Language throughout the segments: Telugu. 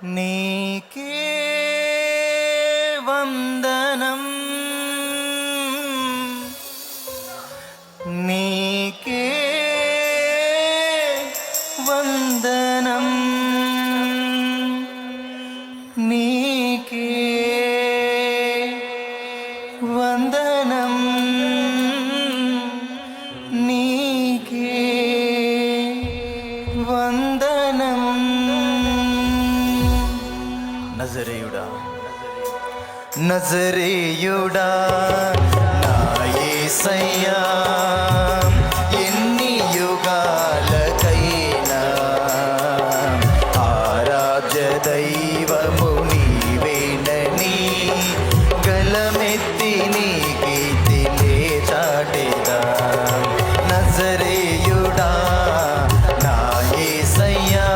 నీకే వందనం, నీకే వందనం, నీకే వందనం, నీకే వందనం. నజరేయుడా నజరేయుడా నా యేసయ్యా, ఎన్ని యుగాలకైనా ఆరాధ్య దైవము నీవేనని గలమెత్తి నీ కీర్తినే చాటెదా. నజరేయుడా నా యేసయ్యా,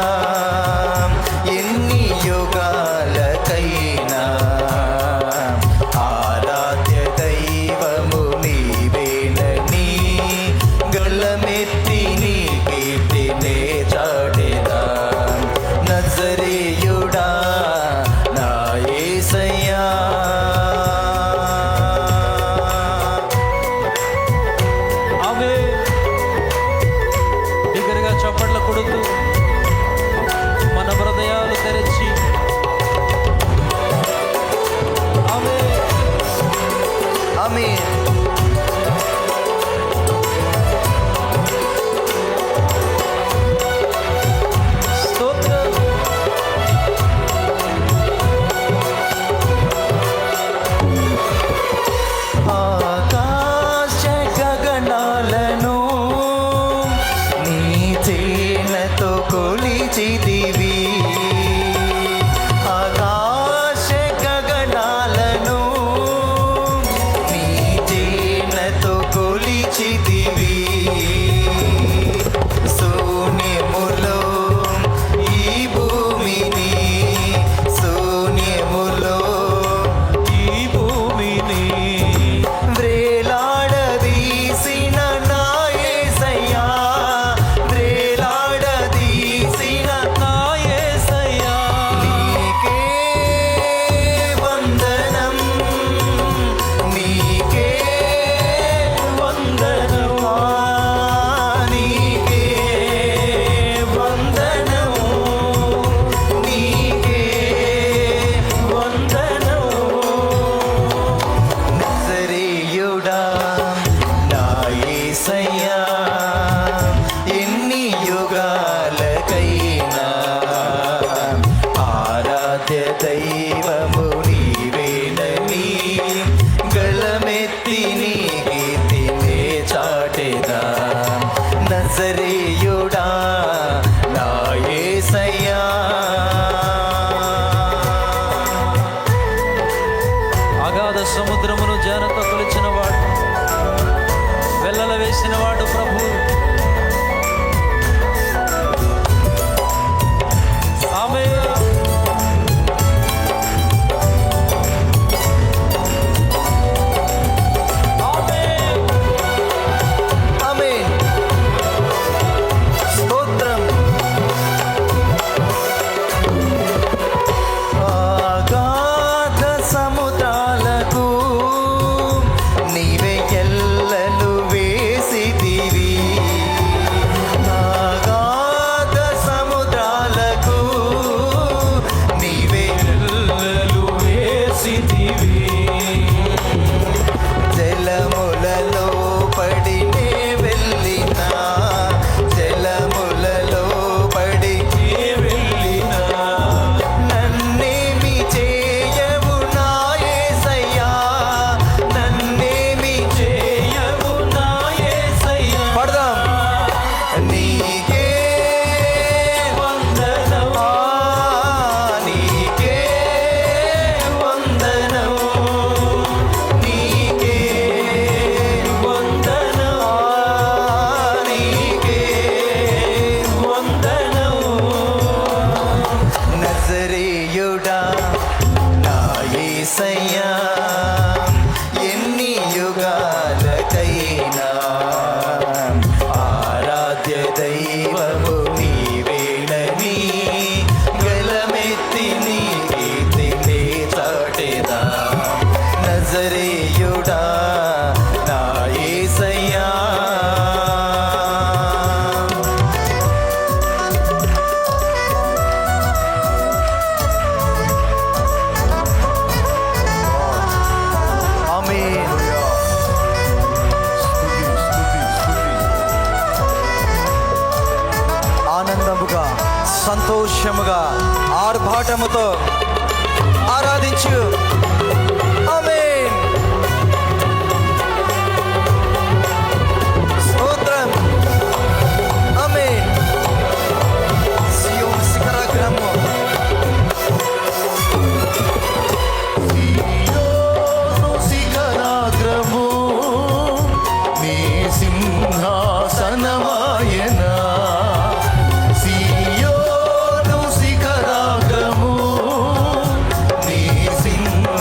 ఎన్ని యుగాలకైనా ఆరాధ్య దైవము నీవేనని గలమెత్తి నీ కీర్తినే చాటెదా. నజరేయుడా నా యేసయ్యా. ఆమె బిగ్గరగా చప్పట్ల కొడుతూ మన హృదయాలు తెరచి ఆమె ఆమేన్. స్తోత్రం. ఆకాశ గగనాలను నీ చేనతో కొలిచితివి, ఆకాశ గగనాలను నీ చేనతో కొలిచితివి. శూన్యములో ఈ భూమిని, శూన్యములో ఈ భూమిని వ్రేలాడదీసిన నా యేసయ్యా, వ్రేలాడదీసిన నా యేసయ్యా, నీకే వందనం, నీకే వందనమా, నీకే వందనము, నీకే వందనము. నజరేయుడా నా యేసయ్యా, ఎన్ని యుగాలకైనా ఆరాధ్య దైవము నీవేనని గలమెత్తి నీ కీర్తినే చాటెదా. నజరేయుడా నా యేసయ్యా. అగాధ సముద్రమును జానతో కొలిచిన వాడు, వెల్లల వేసిన వాడు ప్రభు. ఆమె సంతోషముగా ఆర్భాటముతో ఆరాధించు. ఆమేన్. స్తోత్రం. ఆమేన్. సియోను శిఖరాగ్రము. సియోను శిఖరాగ్రము నీ సింహాసనమాయనా. సియోను శిఖరాగ్రము నీ సింహాసనమాయనా.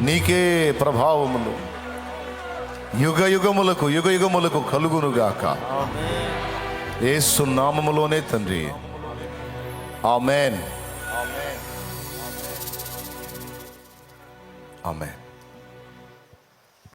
నీకే ప్రభావములు యుగ యుగములకు కలుగునుగాక. యేసు నామములోనే తండ్రి, ఆమేన్. ఆమేన్.